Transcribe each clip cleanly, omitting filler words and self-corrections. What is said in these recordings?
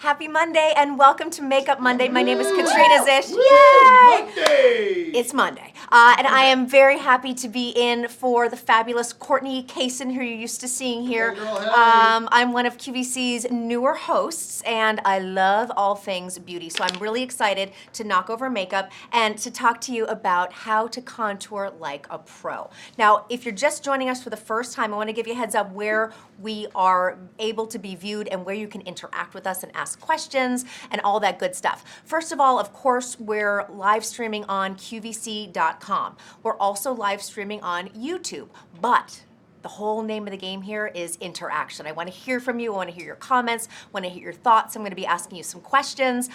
Happy Monday and welcome to Makeup Monday. My name is Katrina Zish. Yay! Monday! It's Monday. And I am very happy to be in for the fabulous Courtney Kaysen, who you're used to seeing here. Hey girl, hey. I'm one of QVC's newer hosts and I love all things beauty. So I'm really excited to knock over makeup and to talk to you about how to contour like a pro. Now, if you're just joining us for the first time, I want to give you a heads up where we are able to be viewed and where you can interact with us and ask questions and all that good stuff. First of all, of course, we're live streaming on QVC.com. We're also live streaming on YouTube, but the whole name of the game here is interaction. I want to hear from you. I want to hear your comments. I want to hear your thoughts. I'm going to be asking you some questions.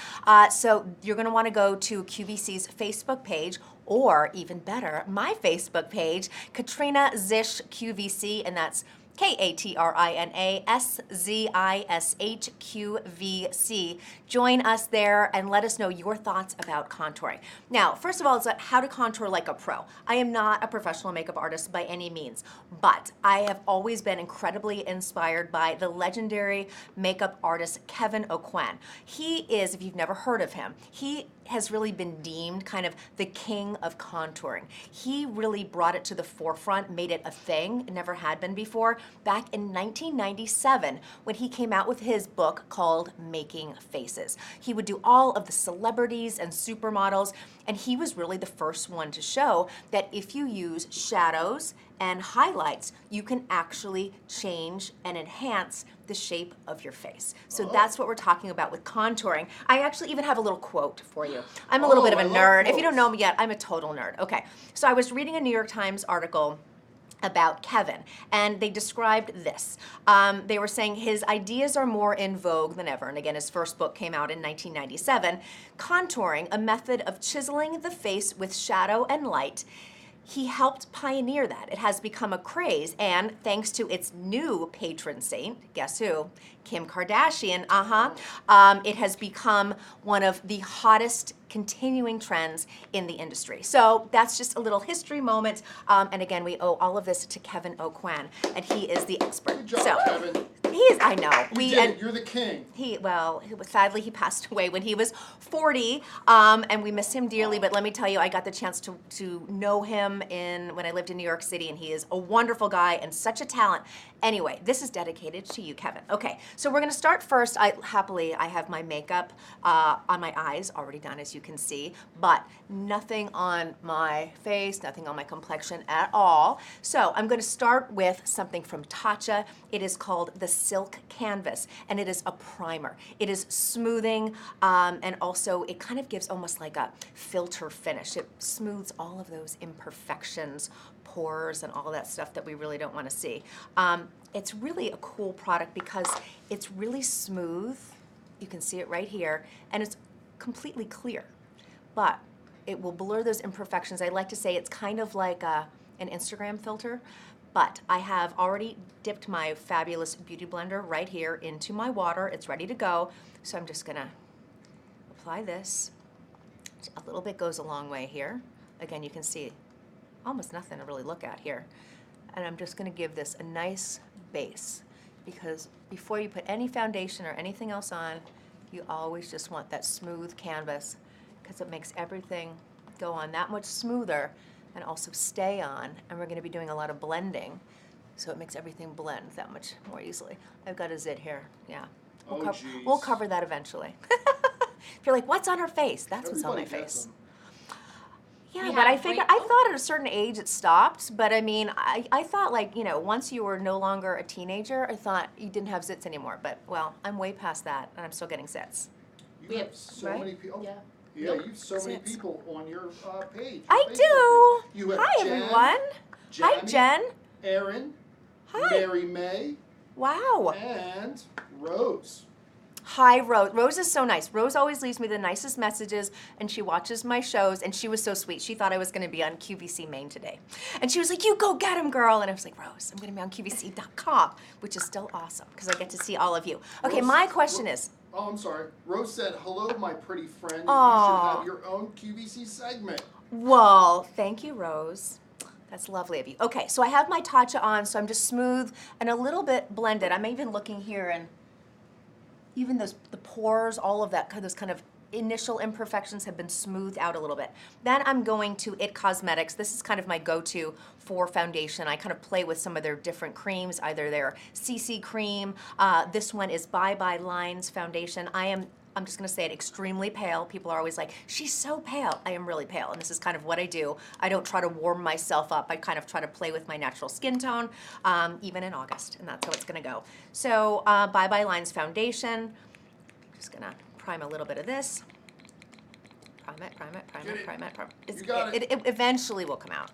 So you're going to want to go to QVC's Facebook page, or even better, my Facebook page, Katrina Zish QVC, and that's KatrinazishQVC. Join us there and let us know your thoughts about contouring. Now, first of all, it's how to contour like a pro. I am not a professional makeup artist by any means, but I have always been incredibly inspired by the legendary makeup artist Kevyn Aucoin. He is, if you've never heard of him, he has really been deemed kind of the king of contouring. He really brought it to the forefront, made it a thing, it never had been before, back in 1997 when he came out with his book called Making Faces. He would do all of the celebrities and supermodels, and he was really the first one to show that if you use shadows and highlights, you can actually change and enhance the shape of your face. So that's what we're talking about with contouring. I actually even have a little quote for you. I'm a little bit of a nerd. If you don't know me yet, I'm a total nerd. Okay, so I was reading a New York Times article about Kevyn, and they described this. They were saying his ideas are more in vogue than ever, and again, his first book came out in 1997. Contouring, a method of chiseling the face with shadow and light. He helped pioneer that. It has become a craze, and thanks to its new patron saint, guess who? Kim Kardashian, it has become one of the hottest continuing trends in the industry. So that's just a little history moment, and again, we owe all of this to Kevyn Aucoin, and he is the expert. Good job, Kevyn. He is, I know. You're the king. Sadly, he passed away when he was 40, and we miss him dearly, but let me tell you, I got the chance to know him when I lived in New York City, and he is a wonderful guy and such a talent. Anyway, this is dedicated to you, Kevyn. Okay, so we're gonna start first. I have my makeup on my eyes already done, as you can see, but nothing on my face, nothing on my complexion at all. So I'm gonna start with something from Tatcha. It is called the Silk Canvas, and it is a primer. It is smoothing, and also it kind of gives almost like a filter finish. It smooths all of those imperfections, pores, and all that stuff that we really don't want to see. It's really a cool product because it's really smooth. You can see it right here, and it's completely clear, but it will blur those imperfections. I like to say it's kind of like an Instagram filter, but I have already dipped my fabulous beauty blender right here into my water. It's ready to go, so I'm just gonna apply this. A little bit goes a long way here. Again, you can see almost nothing to really look at here. And I'm just gonna give this a nice base, because before you put any foundation or anything else on, you always just want that smooth canvas, because it makes everything go on that much smoother and also stay on. And we're gonna be doing a lot of blending, so it makes everything blend that much more easily. I've got a zit here, yeah. We'll cover that eventually. If you're like, what's on her face? That's what's on my face. Yeah, but I thought at a certain age it stopped, but I mean, I thought, like, you know, once you were no longer a teenager, I thought you didn't have zits anymore, but, well, I'm way past that, and I'm still getting zits. You have so many people. Yeah. Yeah, you have so many people on your page. I do. You have Hi, Jen, everyone. Hi, Jen. Erin. Hi. Mary May. Wow. And Rose. Hi, Rose. Rose is so nice. Rose always leaves me the nicest messages, and she watches my shows, and she was so sweet. She thought I was going to be on QVC Maine today. And she was like, you go get him, girl. And I was like, Rose, I'm going to be on QVC.com, which is still awesome, because I get to see all of you. Okay, Rose, my question is... Oh, I'm sorry. Rose said, hello, my pretty friend. Aww. You should have your own QVC segment. Well, thank you, Rose. That's lovely of you. Okay, so I have my Tatcha on, so I'm just smooth and a little bit blended. I'm even looking here and even the pores, all of that, those kind of initial imperfections have been smoothed out a little bit. Then I'm going to IT Cosmetics. This is kind of my go-to for foundation. I kind of play with some of their different creams, either their CC cream. This one is Bye Bye Lines foundation. I'm just gonna say it, extremely pale. People are always like, she's so pale. I am really pale, and this is kind of what I do. I don't try to warm myself up. I kind of try to play with my natural skin tone, even in August, and that's how it's gonna go. So Bye Bye Lines foundation. Just gonna prime a little bit of this. Prime it, prime it, prime it, prime it, prime it. You got it. It eventually will come out.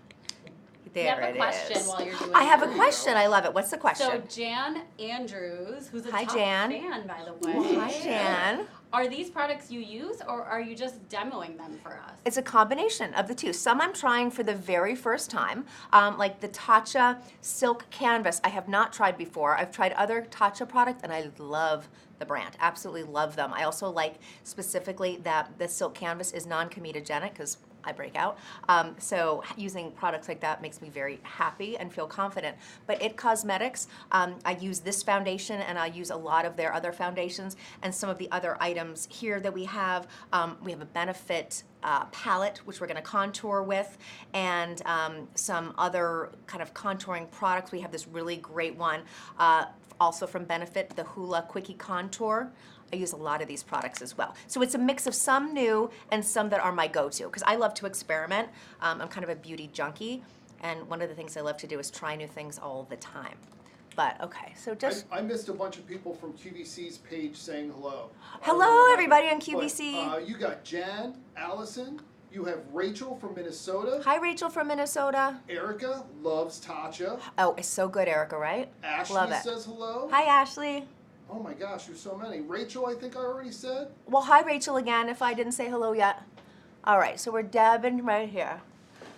There I have it a question is. while you're doing I have a that. question. I love it. What's the question? So Jan Andrews, who's a Hi, top Jan. fan, by the way. Hi, Jan. Are these products you use, or are you just demoing them for us? It's a combination of the two. Some I'm trying for the very first time, like the Tatcha Silk Canvas. I have not tried before. I've tried other Tatcha products, and I love the brand. Absolutely love them. I also like specifically that the Silk Canvas is non-comedogenic because I break out. So using products like that makes me very happy and feel confident. But IT Cosmetics, I use this foundation, and I use a lot of their other foundations and some of the other items here that we have. We have a Benefit palette, which we're going to contour with, and some other kind of contouring products. We have this really great one, also from Benefit, the Hoola Quickie Contour. I use a lot of these products as well. So it's a mix of some new and some that are my go-to, because I love to experiment. I'm kind of a beauty junkie, and one of the things I love to do is try new things all the time. But okay, so just I missed a bunch of people from QVC's page saying hello. hello everybody on But, QVC. you got Jan, Allison, you have Rachel from Minnesota. Hi Rachel from Minnesota. Erica loves Tatcha. Oh, it's so good, Erica, right? Ashley Love it. says hello. Hi Ashley. Oh my gosh, there's so many. Rachel, I think I already said. Well, hi Rachel again, if I didn't say hello yet. All right, so we're dabbing right here.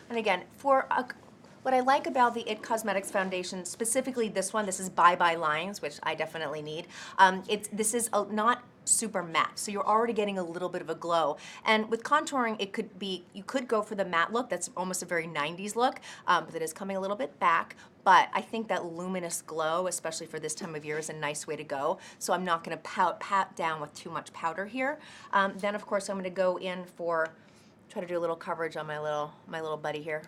And again, what I like about the IT Cosmetics foundation, specifically this one, this is Bye Bye Lines, which I definitely need. This is not super matte, so you're already getting a little bit of a glow. And with contouring, you could go for the matte look. That's almost a very 90s look, but it is coming a little bit back. But I think that luminous glow, especially for this time of year, is a nice way to go. So I'm not going to pat down with too much powder here. Then, of course, I'm going to go in try to do a little coverage on my little buddy here.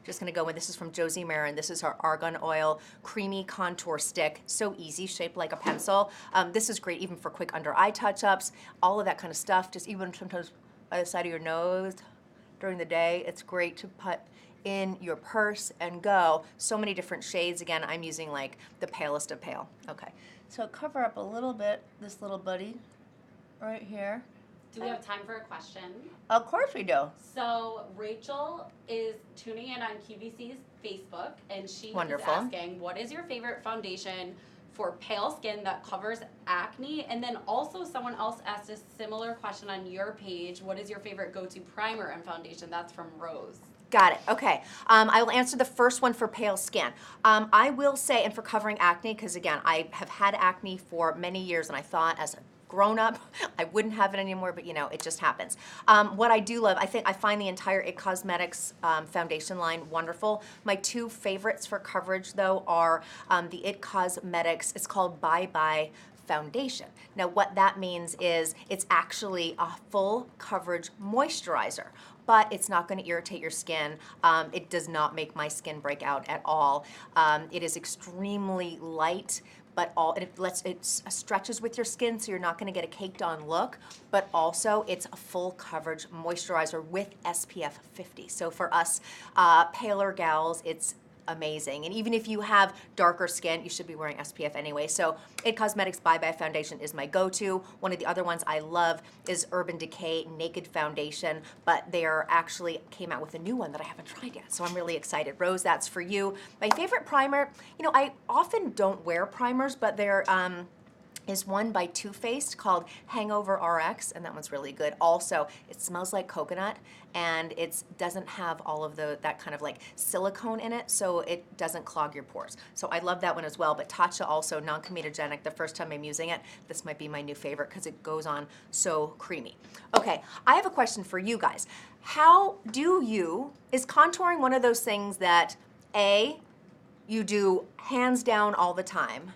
Just gonna go in, this is from Josie Marin. This is her Argan Oil Creamy Contour Stick. So easy, shaped like a pencil. This is great even for quick under eye touch-ups, all of that kind of stuff, just even sometimes by the side of your nose during the day. It's great to put in your purse and go. So many different shades. Again, I'm using like the palest of pale. Okay, so cover up a little bit, this little buddy right here. Do we have time for a question? Of course we do. So Rachel is tuning in on QVC's Facebook, and she Wonderful. is asking, what is your favorite foundation for pale skin that covers acne? And then also someone else asked a similar question on your page. What is your favorite go-to primer and foundation? That's from Rose. Got it. Okay. I will answer the first one for pale skin. I will say, and for covering acne, because again, I have had acne for many years, and I thought as a grown up, I wouldn't have it anymore, but you know, it just happens. What I do love, I find the entire IT Cosmetics foundation line wonderful. My two favorites for coverage though are the IT Cosmetics, it's called Bye Bye Foundation. Now what that means is it's actually a full coverage moisturizer, but it's not going to irritate your skin. It does not make my skin break out at all. It is extremely light, but it stretches with your skin, so you're not going to get a caked on look, but also it's a full coverage moisturizer with SPF 50. So for us paler gals, it's amazing. And even if you have darker skin, you should be wearing SPF anyway. So IT Cosmetics Bye Bye Foundation is my go-to. One of the other ones I love is Urban Decay Naked Foundation, but they actually came out with a new one that I haven't tried yet, so I'm really excited. Rose, that's for you. My favorite primer, you know, I often don't wear primers, but there is one by Too Faced called Hangover RX, and that one's really good. Also, it smells like coconut, and it doesn't have all of that kind of like silicone in it, so it doesn't clog your pores. So I love that one as well, but Tatcha also non-comedogenic. The first time I'm using it, this might be my new favorite because it goes on so creamy. Okay, I have a question for you guys. Is contouring one of those things that A, you do hands down all the time,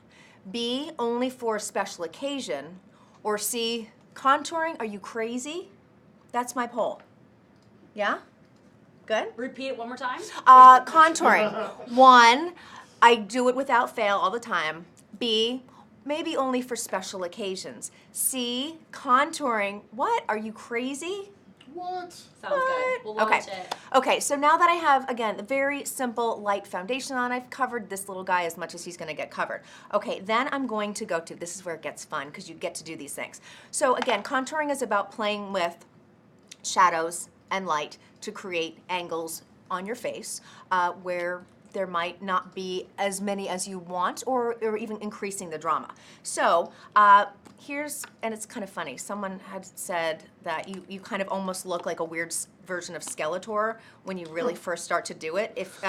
B, only for a special occasion, Or C, contouring, are you crazy? That's my poll. Yeah? Good? Repeat it one more time. Contouring. 1, I do it without fail all the time. B, maybe only for special occasions. C, contouring, what? Are you crazy? What? Sounds good. We'll launch it. Okay, so now that I have, again, the very simple light foundation on, I've covered this little guy as much as he's gonna get covered. Okay, then I'm going to go to, this is where it gets fun, because you get to do these things. So again, contouring is about playing with shadows and light to create angles on your face where there might not be as many as you want, or even increasing the drama. So here's, and it's kind of funny, someone had said that you kind of almost look like a weird version of Skeletor when you really first start to do it, if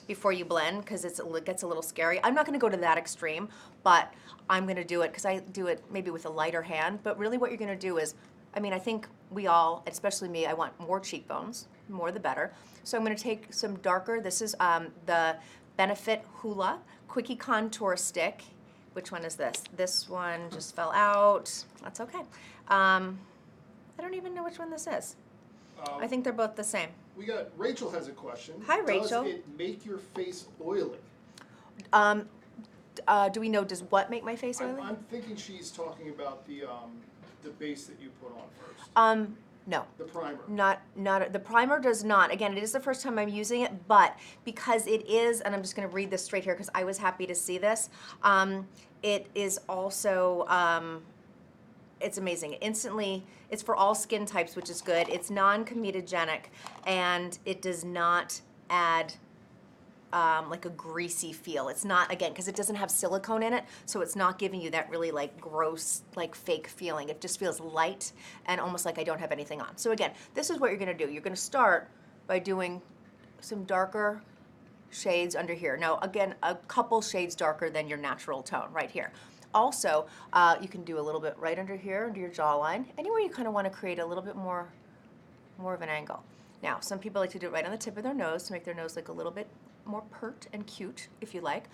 before you blend, because it gets a little scary. I'm not gonna go to that extreme, but I'm gonna do it, because I do it maybe with a lighter hand, but really what you're gonna do is, I mean, I think we all, especially me, I want more cheekbones, more the better. So I'm gonna take some darker, this is the Benefit Hoola Quickie Contour Stick. Which one is this? This one just fell out. That's okay. I don't even know which one this is. I think they're both the same. Rachel has a question. Hi, Rachel. Does it make your face oily? Do we know, does what make my face oily? I'm thinking she's talking about the base that you put on first. No. The primer. Not the primer does not. Again, it is the first time I'm using it, but because it is, and I'm just going to read this straight here because I was happy to see this. It is also it's amazing. Instantly, it's for all skin types, which is good. It's non-comedogenic, and it does not add like a greasy feel. It's not, again, because it doesn't have silicone in it, so it's not giving you that really like gross, like fake feeling. It just feels light and almost like I don't have anything on. So again, this is what you're gonna do. You're gonna start by doing some darker shades under here. Now again, a couple shades darker than your natural tone right here. Also, you can do a little bit right under here, under your jawline, anywhere you kind of want to create a little bit more of an angle. Now, some people like to do it right on the tip of their nose to make their nose look a little bit more pert and cute, if you like.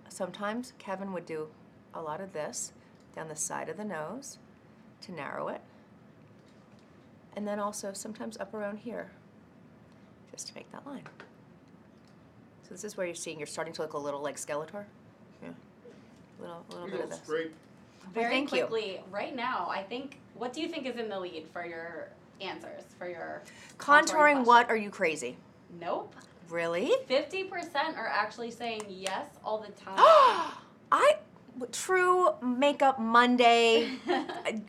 Sometimes Kevin would do a lot of this down the side of the nose to narrow it. And then also sometimes up around here, just to make that line. So this is where you're starting to look a little like Skeletor. Yeah, a little bit of this. Great. Very thank you. quickly, right now, I think, what do you think is in the lead for your answers, for your Contouring, what? question? Are you crazy? Nope. Really? 50% are actually saying yes all the time. True Makeup Monday,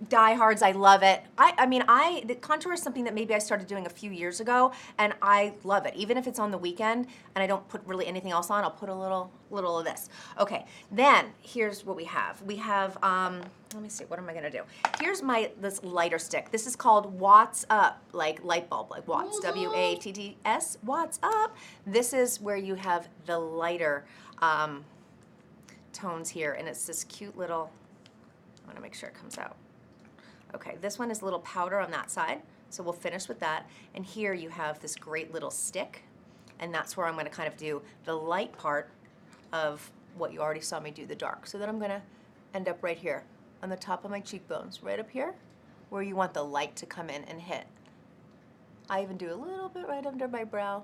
diehards, I love it. I mean, the contour is something that maybe I started doing a few years ago, and I love it. Even if it's on the weekend and I don't put really anything else on, I'll put a little of this. Okay, then here's what we have. We have, let me see, what am I gonna do? Here's this lighter stick. This is called Watts Up, like light bulb, like Watts, W-A-T-T-S, Watts Up. This is where you have the lighter, tones here, and it's this cute little, I want to make sure it comes out. Okay, this one is a little powder on that side, so we'll finish with that. And here you have this great little stick, and that's where I'm going to kind of do the light part of what you already saw me do, the dark. So then I'm going to end up right here on the top of my cheekbones, right up here, where you want the light to come in and hit. I even do a little bit right under my brow.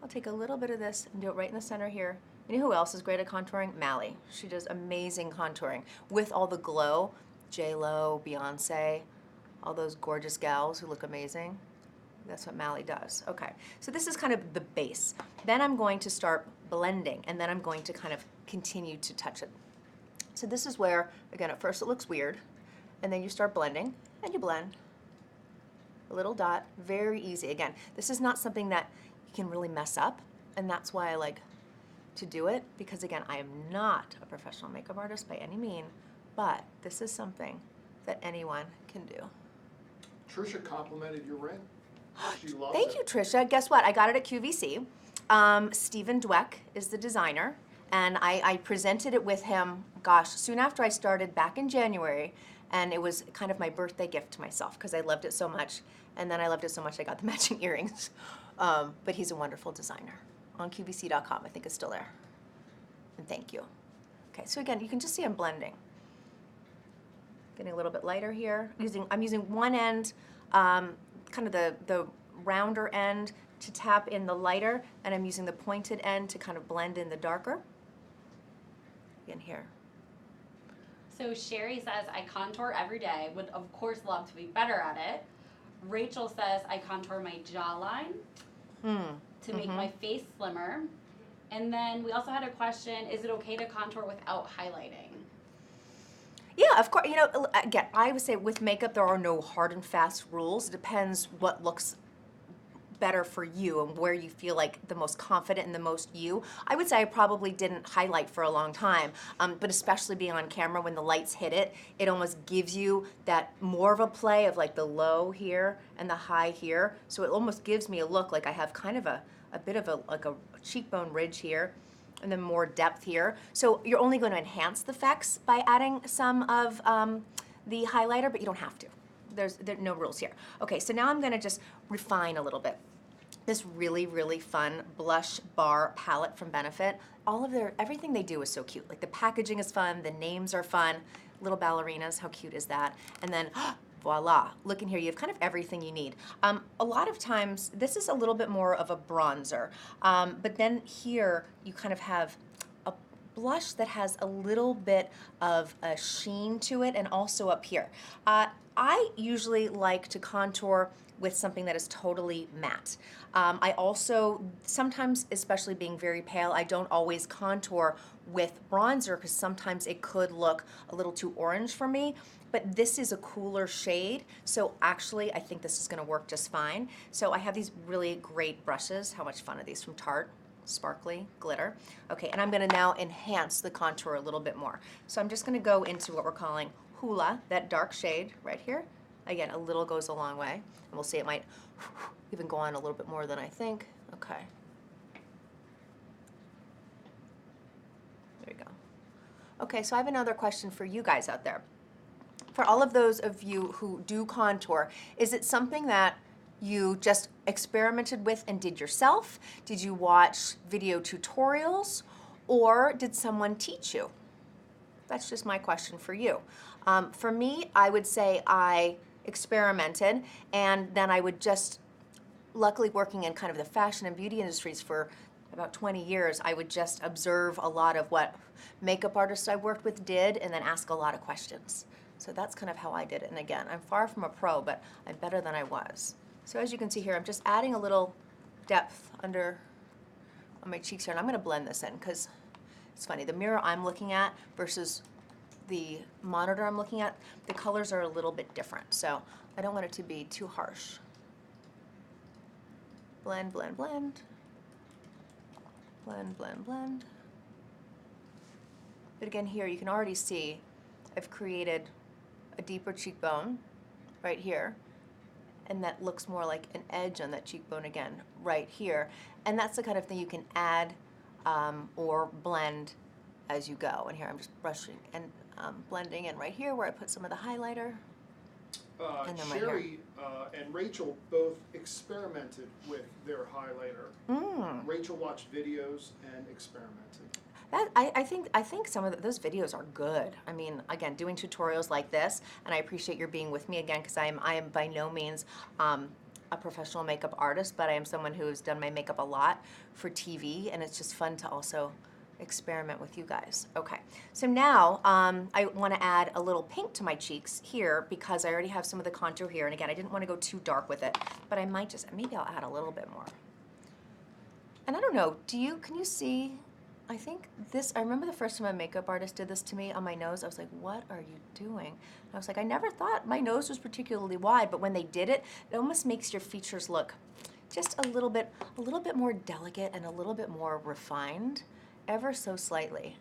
I'll take a little bit of this and do it right in the center here. You know who else is great at contouring? Mally. She does amazing contouring with all the glow. J-Lo, Beyonce, all those gorgeous gals who look amazing. That's what Mally does. Okay, so this is kind of the base. Then I'm going to start blending, and then I'm going to kind of continue to touch it. So this is where, again, at first it looks weird, and then you start blending, and you blend. A little dot, very easy. Again, this is not something that you can really mess up, and that's why I like to do it, because again, I am not a professional makeup artist by any means, but this is something that anyone can do. Trisha complimented your ring. She loves Thank it. you, Trisha. Guess what? I got it at QVC. Stephen Dweck is the designer, and I presented it with him, gosh, soon after I started back in January, and it was kind of my birthday gift to myself because I loved it so much, and then I loved it so much I got the matching earrings. But he's a wonderful designer. On QVC.com, I think it's still there. And thank you. Okay, so again, you can just see I'm blending. Getting a little bit lighter here. I'm using one end, kind of the rounder end to tap in the lighter, and I'm using the pointed end to kind of blend in the darker. In here. So Sherry says, I contour every day, would of course love to be better at it. Rachel says, I contour my jawline to make my face slimmer. And then we also had a question, is it okay to contour without highlighting? Yeah, of course. You know, again, I would say with makeup, there are no hard and fast rules. It depends what looks better for you and where you feel like the most confident and the most you. I would say I probably didn't highlight for a long time, but especially being on camera when the lights hit it, it almost gives you that more of a play of like the low here and the high here. So it almost gives me a look like I have kind of a bit of a cheekbone ridge here and then more depth here. So you're only going to enhance the effects by adding some of the highlighter, but you don't have to. There are no rules here. Okay, so now I'm gonna just refine a little bit. This really, really fun blush bar palette from Benefit. Everything they do is so cute. Like the packaging is fun, the names are fun. Little ballerinas, how cute is that? And then, voila, look in here, you have kind of everything you need. A lot of times, this is a little bit more of a bronzer, but then here you kind of have a blush that has a little bit of a sheen to it, and also up here. I usually like to contour with something that is totally matte. I also, sometimes, especially being very pale, I don't always contour with bronzer because sometimes it could look a little too orange for me, but this is a cooler shade, so actually I think this is gonna work just fine. So I have these really great brushes. How much fun are these from Tarte? Sparkly glitter. Okay, and I'm gonna now enhance the contour a little bit more. So I'm just gonna go into what we're calling Hula, that dark shade right here. Again, a little goes a long way. And we'll see, it might even go on a little bit more than I think. Okay. There we go. Okay, so I have another question for you guys out there. For all of those of you who do contour, is it something that you just experimented with and did yourself? Did you watch video tutorials? Or did someone teach you? That's just my question for you. For me, I would say I experimented, and then I would just, luckily working in kind of the fashion and beauty industries for about 20 years, I would just observe a lot of what makeup artists I worked with did and then ask a lot of questions. So that's kind of how I did it. And again, I'm far from a pro, but I'm better than I was. So as you can see here, I'm just adding a little depth under on my cheeks here, and I'm gonna blend this in because it's funny, the mirror I'm looking at versus the monitor I'm looking at, the colors are a little bit different, so I don't want it to be too harsh. Blend, blend, blend. Blend, blend, blend. But again here, you can already see I've created a deeper cheekbone right here, and that looks more like an edge on that cheekbone again right here. And that's the kind of thing you can add or blend as you go. And here I'm just brushing and blending in right here where I put some of the highlighter. And then right here. Sherry and Rachel both experimented with their highlighter. Rachel watched videos and experimented. I think some of those videos are good. I mean, again, doing tutorials like this, and I appreciate your being with me again because I am by no means a professional makeup artist, but I am someone who has done my makeup a lot for TV, and it's just fun to also experiment with you guys. Okay, so now I want to add a little pink to my cheeks here because I already have some of the contour here, and again, I didn't want to go too dark with it, but I might just, maybe I'll add a little bit more. And I don't know, can you see? I think this, I remember the first time a makeup artist did this to me on my nose, I was like, what are you doing? And I was like, I never thought my nose was particularly wide, but when they did it, it almost makes your features look just a little bit more delicate and a little bit more refined, ever so slightly.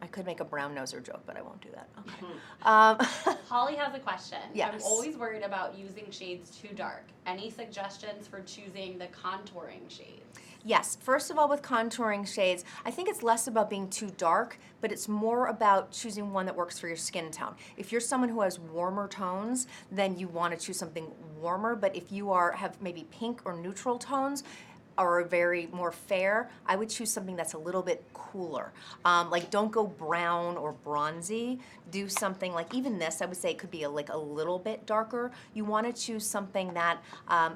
I could make a brown noser joke, but I won't do that. Okay. Holly has a question. Yes. I'm always worried about using shades too dark. Any suggestions for choosing the contouring shades? Yes, first of all, with contouring shades, I think it's less about being too dark, but it's more about choosing one that works for your skin tone. If you're someone who has warmer tones, then you want to choose something warmer, but if you have maybe pink or neutral tones, are very more fair, I would choose something that's a little bit cooler. Like don't go brown or bronzy. Do something like even this, I would say it could be like a little bit darker. You want to choose something that,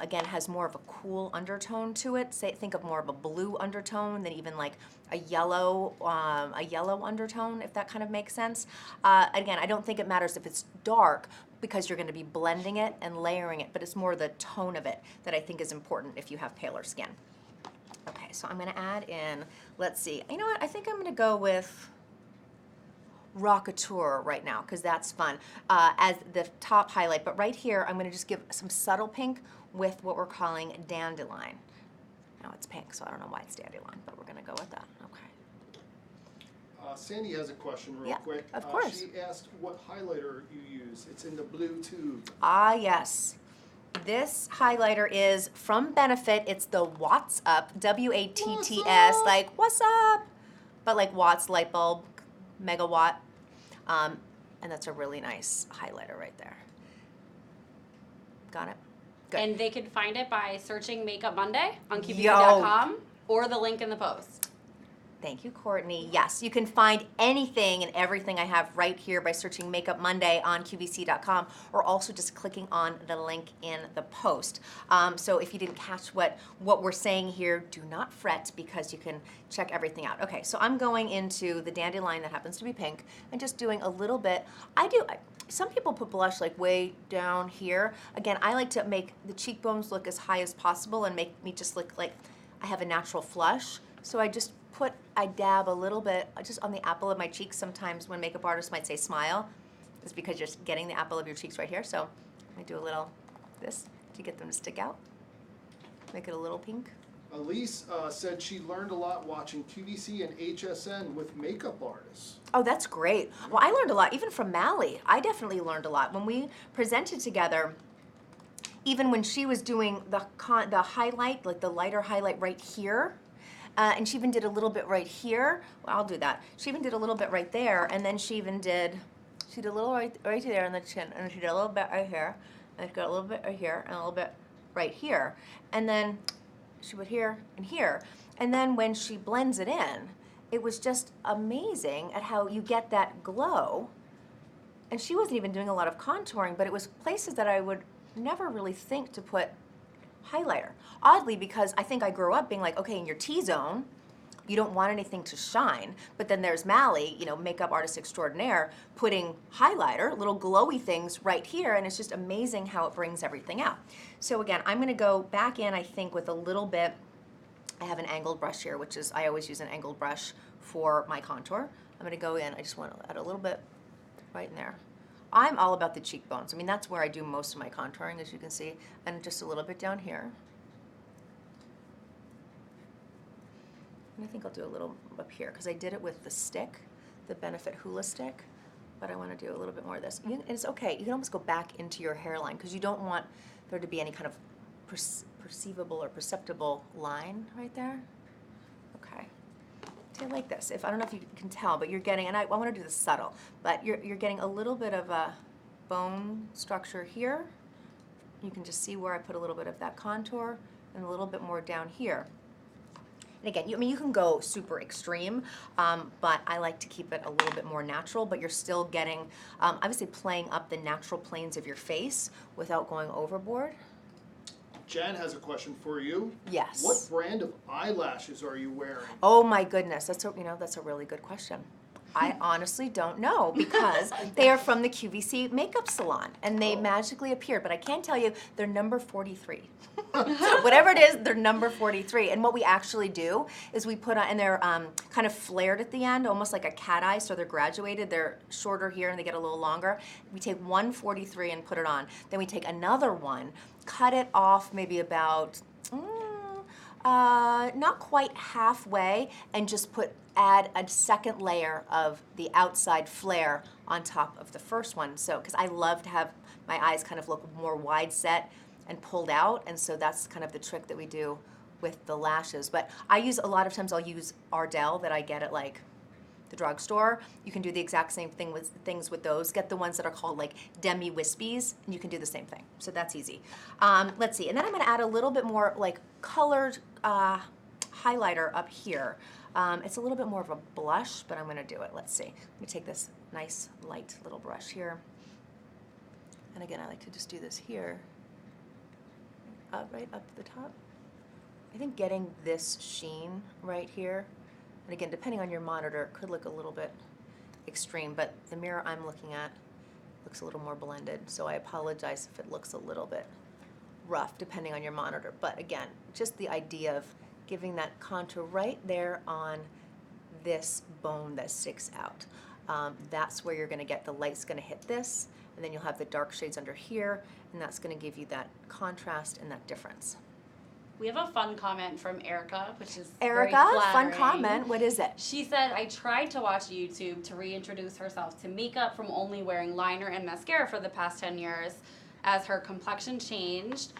again, has more of a cool undertone to it. Think of more of a blue undertone than even like a yellow undertone, if that kind of makes sense. Again, I don't think it matters if it's dark, because you're going to be blending it and layering it, but it's more the tone of it that I think is important if you have paler skin. Okay, so I'm going to add in, let's see, you know what, I think I'm going to go with Rockateur right now, because that's fun, as the top highlight. But right here, I'm going to just give some subtle pink with what we're calling Dandelion. Now it's pink, so I don't know why it's Dandelion, but we're going to go with that. Okay. Sandy has a question real Yeah, quick. of course. She asked what highlighter you use. It's in the blue tube. Ah, yes. This highlighter is from Benefit. It's the Watts Up, W-A-T-T-S, What's up? like, what's up? But like Watts light bulb, megawatt. And that's a really nice highlighter right there. Got it? Good. And they can find it by searching Makeup Monday on QVC.com or the link in the post. Thank you, Courtney. Yes, you can find anything and everything I have right here by searching Makeup Monday on QVC.com, or also just clicking on the link in the post. So if you didn't catch what we're saying here, do not fret, because you can check everything out. Okay, so I'm going into the Dandelion that happens to be pink and just doing a little bit. Some people put blush like way down here. Again, I like to make the cheekbones look as high as possible and make me just look like I have a natural flush. So I dab a little bit just on the apple of my cheek. Sometimes when makeup artists might say smile, it's because you're getting the apple of your cheeks right here. So I do a little this to get them to stick out. Make it a little pink. Elise said she learned a lot watching QVC and HSN with makeup artists. Oh, that's great. Well, I learned a lot, even from Mally. I definitely learned a lot. When we presented together, even when she was doing the highlight, like the lighter highlight right here, and she even did a little bit right here. Well, I'll do that. She even did a little bit right there, and then she did a little right there in the chin, and she did a little bit right here, and she got a little bit right here, and a little bit right here. And then she would here and here. And then when she blends it in, it was just amazing at how you get that glow. And she wasn't even doing a lot of contouring, but it was places that I would never really think to put highlighter. Oddly, because I think I grew up being like, okay, in your T-zone, you don't want anything to shine. But then there's Mally, makeup artist extraordinaire, putting highlighter, little glowy things right here, and it's just amazing how it brings everything out. So again, I'm gonna go back in, I think, with a little bit. I have an angled brush here, which is, I always use an angled brush for my contour. I'm gonna go in, I just want to add a little bit right in there. I'm all about the cheekbones. I mean, that's where I do most of my contouring, as you can see, and just a little bit down here. And I think I'll do a little up here, because I did it with the stick, the Benefit Hula stick, but I want to do a little bit more of this. It's okay, you can almost go back into your hairline, because you don't want there to be any kind of perceivable or perceptible line right there. Okay. See, I like this. I don't know if you can tell, but you're getting, and I want to do this subtle, but you're getting a little bit of a bone structure here. You can just see where I put a little bit of that contour and a little bit more down here. And again, you can go super extreme, but I like to keep it a little bit more natural, but you're still getting, obviously playing up the natural planes of your face without going overboard. Jan has a question for you. Yes. What brand of eyelashes are you wearing? Oh my goodness, that's a really good question. I honestly don't know, because they are from the QVC makeup salon and they magically appeared, but I can tell you they're number 43. Whatever it is, they're number 43. And what we actually do is we put on, and they're kind of flared at the end, almost like a cat eye, so they're graduated. They're shorter here and they get a little longer. We take one 43 and put it on. Then we take another one, cut it off maybe about, not quite halfway, and just add a second layer of the outside flare on top of the first one. So, because I love to have my eyes kind of look more wide set and pulled out, and so that's kind of the trick that we do with the lashes. But a lot of times I'll use Ardell that I get at like the drugstore. You can do the exact same thing with things with those. Get the ones that are called like demi wispies, and you can do the same thing. So that's easy. Let's see, and then I'm gonna add a little bit more like colored highlighter up here. It's a little bit more of a blush, but I'm going to do it. Let's see. Let me take this nice light little brush here. And again, I like to just do this here, right up the top. I think getting this sheen right here, and again, depending on your monitor, it could look a little bit extreme, but the mirror I'm looking at looks a little more blended, so I apologize if it looks a little bit rough depending on your monitor. But again, just the idea of giving that contour right there on this bone that sticks out. That's where you're going to get the light's going to hit this, and then you'll have the dark shades under here, and that's going to give you that contrast and that difference. We have a fun comment from Erica, which is Erica, very fun flattering. comment. What is it? She said, I tried to watch YouTube to reintroduce herself to makeup from only wearing liner and mascara for the past 10 years. As her complexion changed,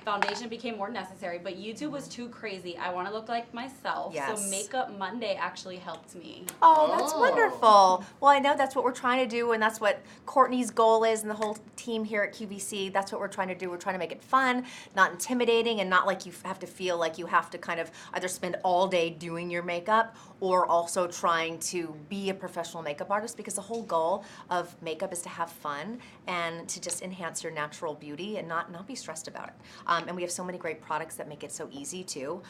foundation became more necessary, but YouTube was too crazy. I want to look like myself, Yes. so Makeup Monday actually helped me. Oh, that's Oh. wonderful. Well, I know that's what we're trying to do, and that's what Courtney's goal is, and the whole team here at QVC. That's what we're trying to do. We're trying to make it fun, not intimidating, and not like you have to feel like you have to kind of either spend all day doing your makeup or also trying to be a professional makeup artist, because the whole goal of makeup is to have fun and to just enhance your natural beauty and not be stressed about it. And we have so many great products that make it so easy too.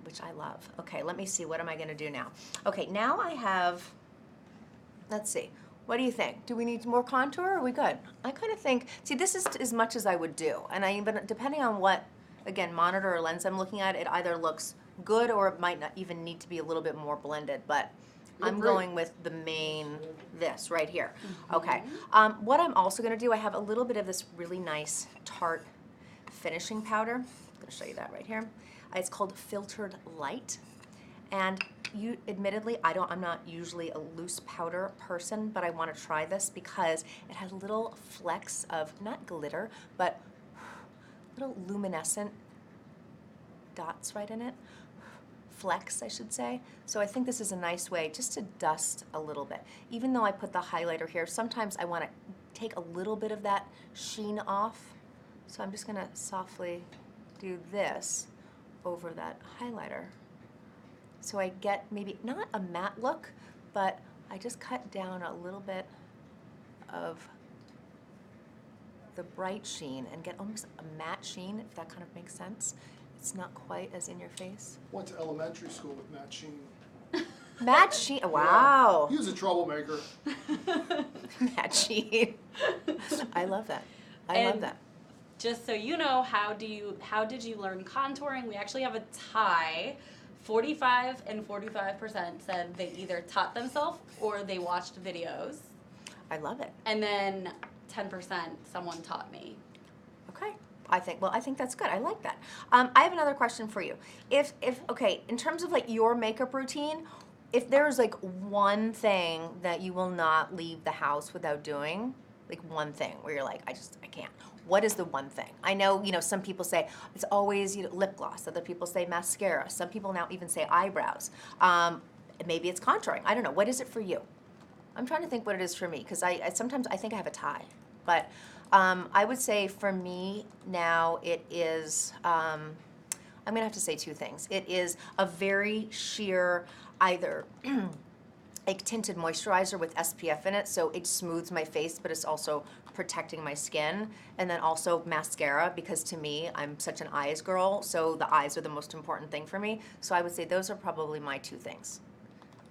Which I love. Okay, let me see, what am I gonna do now? Okay, now I have, let's see, what do you think? Do we need more contour, or are we good? I kind of think, see, this is as much as I would do, and but depending on what, again, monitor or lens I'm looking at, it either looks good or it might not even need to be a little bit more blended, but Look I'm great. going with the main, this right here. Okay, what I'm also gonna do, I have a little bit of this really nice Tarte finishing powder. I'm gonna show you that right here. It's called Filtered Light, and admittedly, I'm not usually a loose powder person, but I want to try this because it has little flecks of not glitter, but little luminescent dots right in it. Flecks, I should say. So I think this is a nice way just to dust a little bit. Even though I put the highlighter here, sometimes I want to take a little bit of that sheen off. So I'm just going to softly do this over that highlighter. So I get maybe not a matte look, but I just cut down a little bit of the bright sheen and get almost a matte sheen, if that kind of makes sense. It's not quite as in your face. Went to elementary school with Matt Sheen. Matte sheen, wow. He was a troublemaker. Matte sheen. I love that. I love And that. Just so you know, how did you learn contouring? We actually have a tie. 45 and 45% said they either taught themselves or they watched videos. I love it. And then 10% someone taught me. Okay. I think that's good. I like that. I have another question for you. If okay, in terms of like your makeup routine, if there's like one thing that you will not leave the house without doing, like one thing where you're like, I can't. What is the one thing? I know, some people say it's always, lip gloss. Other people say mascara. Some people now even say eyebrows. Maybe it's contouring. I don't know. What is it for you? I'm trying to think what it is for me, because I sometimes I think I have a tie. But I would say for me now it is, I'm gonna have to say two things. It is a very sheer, either a tinted moisturizer with SPF in it, so it smooths my face, but it's also protecting my skin. And then also mascara, because to me, I'm such an eyes girl, so the eyes are the most important thing for me. So I would say those are probably my two things.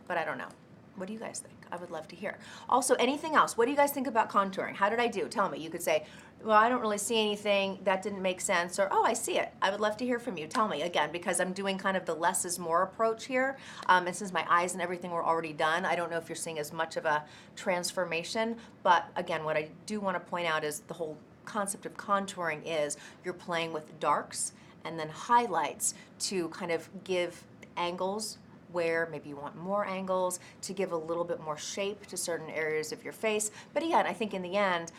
But I don't know. What do you guys think? I would love to hear. Also, anything else? What do you guys think about contouring? How did I do? Tell me. You could say, well, I don't really see anything. That didn't make sense. Or, oh, I see it. I would love to hear from you. Tell me, again, because I'm doing kind of the less is more approach here. And since my eyes and everything were already done, I don't know if you're seeing as much of a transformation. But again, what I do want to point out is the whole concept of contouring is you're playing with darks and then highlights to kind of give angles where maybe you want more angles, to give a little bit more shape to certain areas of your face. But again, I think in the end,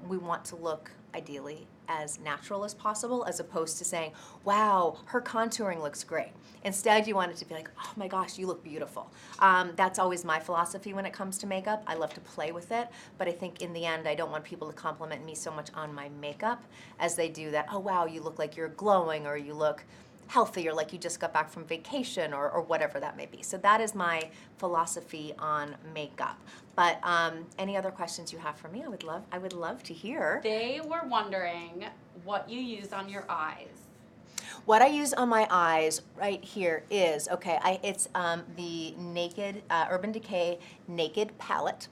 we want to look ideally as natural as possible, as opposed to saying, wow, her contouring looks great. Instead, you want it to be like, oh my gosh, you look beautiful. That's always my philosophy when it comes to makeup. I love to play with it, but I think in the end, I don't want people to compliment me so much on my makeup as they do that, oh wow, you look like you're glowing, or you look healthy or like you just got back from vacation or whatever that may be. So that is my philosophy on makeup. But any other questions you have for me? I would love to hear. They were wondering what you use on your eyes. What I use on my eyes right here is, it's the Naked, Urban Decay Naked Palette.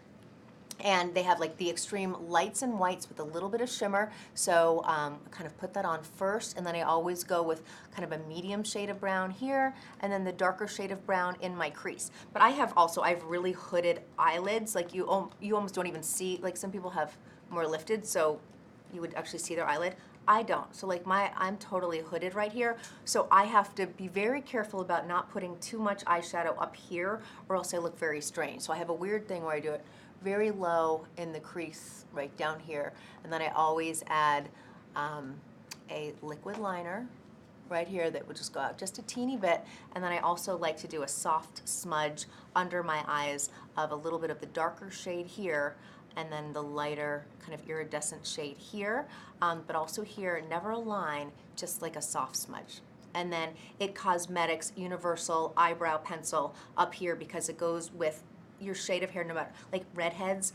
And they have like the extreme lights and whites with a little bit of shimmer. So I kind of put that on first, and then I always go with kind of a medium shade of brown here, and then the darker shade of brown in my crease. But I have really hooded eyelids. Like you almost don't even see, like some people have more lifted, so you would actually see their eyelid. I don't. So like I'm totally hooded right here. So I have to be very careful about not putting too much eyeshadow up here, or else I look very strange. So I have a weird thing where I do it very low in the crease right down here, and then I always add a liquid liner right here that would just go out just a teeny bit, and then I also like to do a soft smudge under my eyes of a little bit of the darker shade here, and then the lighter kind of iridescent shade here, but also here, never a line, just like a soft smudge. And then IT Cosmetics Universal Eyebrow Pencil up here, because it goes with your shade of hair, no matter, like redheads,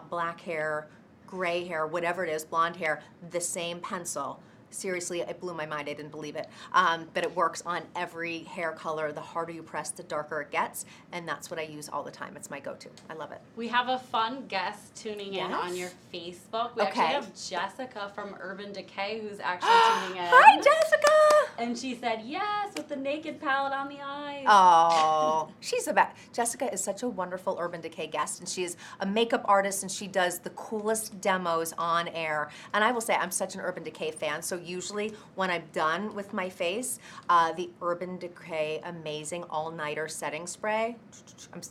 black hair, gray hair, whatever it is, blonde hair, the same pencil. Seriously, it blew my mind. I didn't believe it. But it works on every hair color. The harder you press, the darker it gets. And that's what I use all the time. It's my go-to. I love it. We have a fun guest tuning in on your Facebook. We actually have Jessica from Urban Decay who's actually tuning in. Hi, Jessica! And she said, yes, with the naked palette on the eyes. Oh, she's the best. Jessica is such a wonderful Urban Decay guest, and she is a makeup artist, and she does the coolest demos on air. And I will say, I'm such an Urban Decay fan, so usually when I'm done with my face, the Urban Decay Amazing All-Nighter Setting Spray,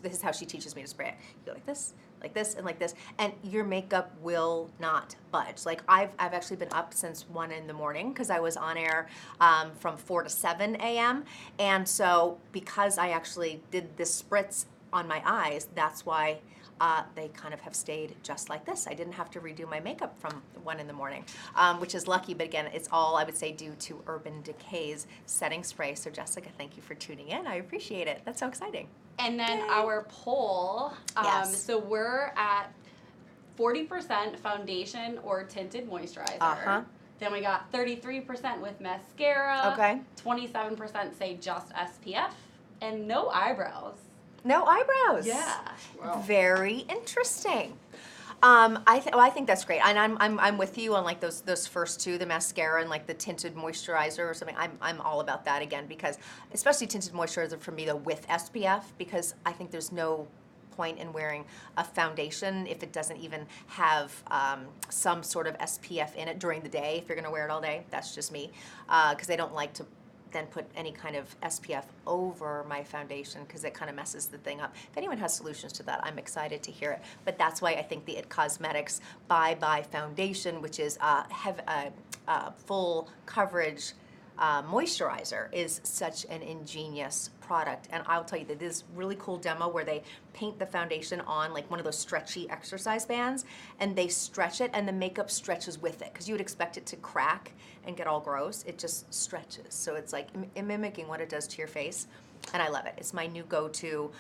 this is how she teaches me to spray it. You go like this, and like this, and your makeup will not budge. Like I've actually been up since 1 in the morning because I was on air from 4 to 7 a.m. And so because I actually did this spritz on my eyes, that's why they kind of have stayed just like this. I didn't have to redo my makeup from 1 in the morning, which is lucky, but again, it's all, I would say, due to Urban Decay's setting spray. So Jessica, thank you for tuning in. I appreciate it. That's so exciting. And then our poll, Yes. so we're at 40% foundation or tinted moisturizer. Uh-huh. Then we got 33% with mascara. Okay. 27% say just SPF, and no eyebrows. No eyebrows. Yeah. Wow. Very interesting. I think that's great, and I'm with you on like those first two, the mascara and like the tinted moisturizer or something. I'm all about that again, because especially tinted moisturizer for me though with SPF, because I think there's no point in wearing a foundation if it doesn't even have some sort of SPF in it during the day. If you're gonna wear it all day, that's just me, because I don't like to then put any kind of SPF over my foundation because it kind of messes the thing up. If anyone has solutions to that, I'm excited to hear it. But that's why I think the IT Cosmetics Bye Bye Foundation, which is full coverage moisturizer, is such an ingenious product. And I'll tell you that this really cool demo where they paint the foundation on like one of those stretchy exercise bands, and they stretch it, and the makeup stretches with it, because you would expect it to crack and get all gross. It just stretches, so it's like mimicking what it does to your face. And I love it. It's my new go-to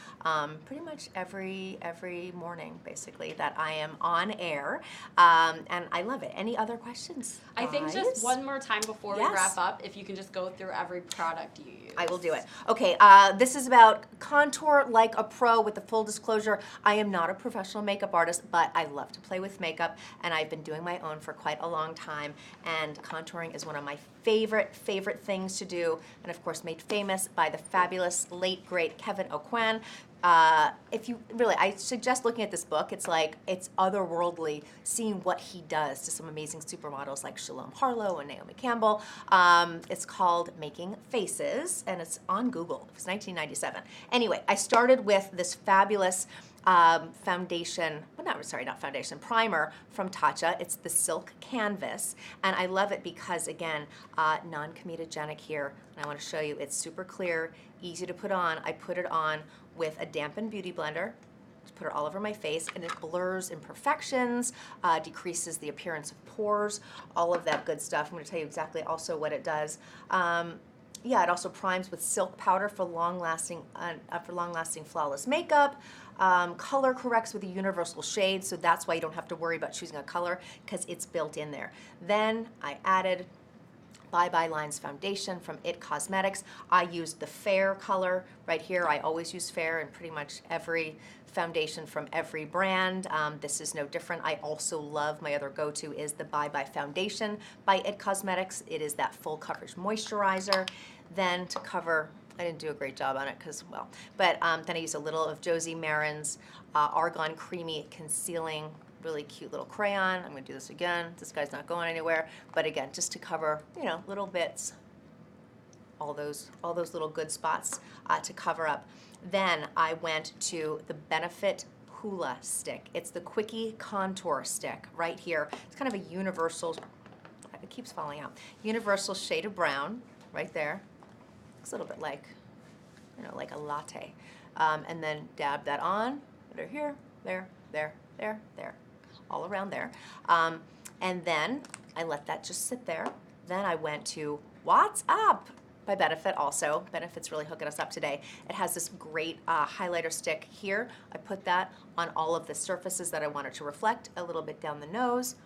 pretty much every morning, basically, that I am on air. And I love it. Any other questions, I think guys? just one more time before we Yes. wrap up, if you can just go through every product you use. I will do it. Okay, this is about contour like a pro. With the full disclosure, I am not a professional makeup artist, but I love to play with makeup, and I've been doing my own for quite a long time, and contouring is one of my favorite things to do, and of course made famous by the fabulous late great Kevin Aucoin. If you really, I suggest looking at this book. It's like, it's otherworldly seeing what he does to some amazing supermodels like Shalom Harlow and Naomi Campbell. It's called Making Faces, and it's on Google. It was 1997. Anyway, I started with this fabulous foundation, not foundation, primer from Tatcha. It's the Silk Canvas, and I love it because, again, non-comedogenic here, and I want to show you, it's super clear, easy to put on. I put it on with a dampened beauty blender. Just put it all over my face, and it blurs imperfections, decreases the appearance of pores, all of that good stuff. I'm going to tell you exactly also what it does. yeah, it also primes with silk powder for long-lasting flawless makeup. Color corrects with a universal shade, so that's why you don't have to worry about choosing a color because it's built in there. Then I added Bye Bye Lines foundation from IT Cosmetics. I used the Fair color right here. I always use Fair in pretty much every foundation from every brand. This is no different. I also love, my other go-to is the Bye Bye Foundation by IT Cosmetics. It is that full coverage moisturizer. Then to cover, I didn't do a great job on it because, well, but then I used a little of Josie Maran's Argan Creamy Concealing, really cute little crayon. I'm gonna do this again. This guy's not going anywhere. But again, just to cover, you know, little bits, all those little good spots to cover up. Then I went to the Benefit Hoola stick. It's the Quickie Contour stick right here. It's kind of a universal, it keeps falling out, universal shade of brown right there. Looks a little bit like, you know, like a latte. And then dab that on, right here, there, all around there. And then I let that just sit there. Then I went to What's Up by Benefit also. Benefit's really hooking us up today. It has this great highlighter stick here. I put that on all of the surfaces that I wanted to reflect, a little bit down the nose,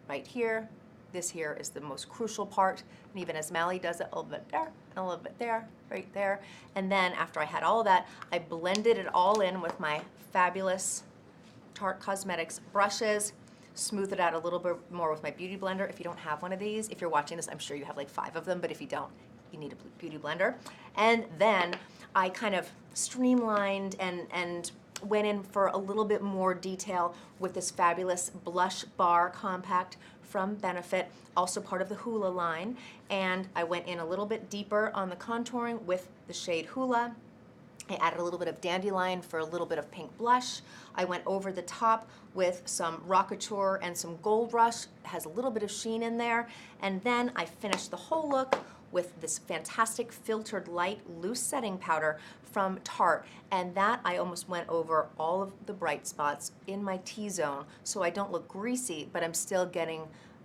right here. This here is the most crucial part. And even as Mally does it, a little bit there, and a little bit there, right there. And then after I had all of that, I blended it all in with my fabulous Tarte Cosmetics brushes, smooth it out a little bit more with my Beauty Blender. If you don't have one of these, if you're watching this, I'm sure you have like 5 of them, but if you don't, you need a Beauty Blender. And then I kind of streamlined and went in for a little bit more detail with this fabulous Blush Bar Compact from Benefit, also part of the Hoola line. And I went in a little bit deeper on the contouring with the shade Hoola. I added a little bit of Dandelion for a little bit of pink blush. I went over the top with some Rockature and some Gold Rush. It has a little bit of sheen in there. And then I finished the whole look with this fantastic Filtered Light Loose Setting Powder from Tarte. And that I almost went over all of the bright spots in my T-zone so I don't look greasy, but I'm still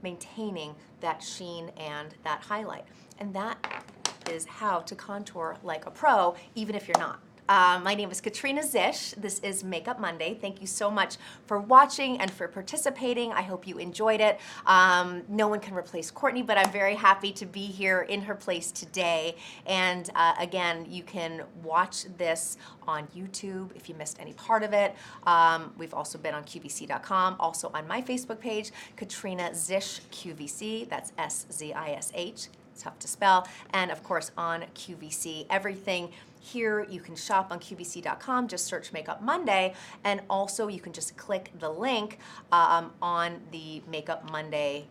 maintaining that sheen and that highlight. And that is how to contour like a pro, even if you're not. My name is Katrina Zish. This is Makeup Monday. Thank you so much for watching and for participating. I hope you enjoyed it. No one can replace Courtney, but I'm very happy to be here in her place today. And again, you can watch this on YouTube if you missed any part of it. We've also been on QVC.com, also on my Facebook page, Katrina Zish QVC. That's S-Z-I-S-H. Tough to spell. And of course on QVC. Everything here you can shop on QVC.com. Just search Makeup Monday. And also you can just click the link on the Makeup Monday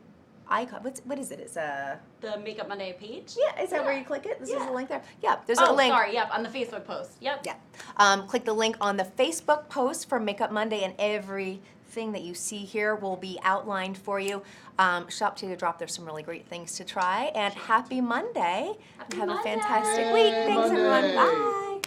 icon. What is it? It's a... The Makeup Monday page? Yeah, is that where you click it? This is Yeah. the link there? Yeah, there's a link. Oh, sorry, yep, on the Facebook post. Yep. Yeah. Click the link on the Facebook post for Makeup Monday, and everything that you see here will be outlined for you. Shop till you drop. There's some really great things to try. And happy Monday. Happy Have Monday. a fantastic Yay, week. Thanks, Monday. everyone. Bye.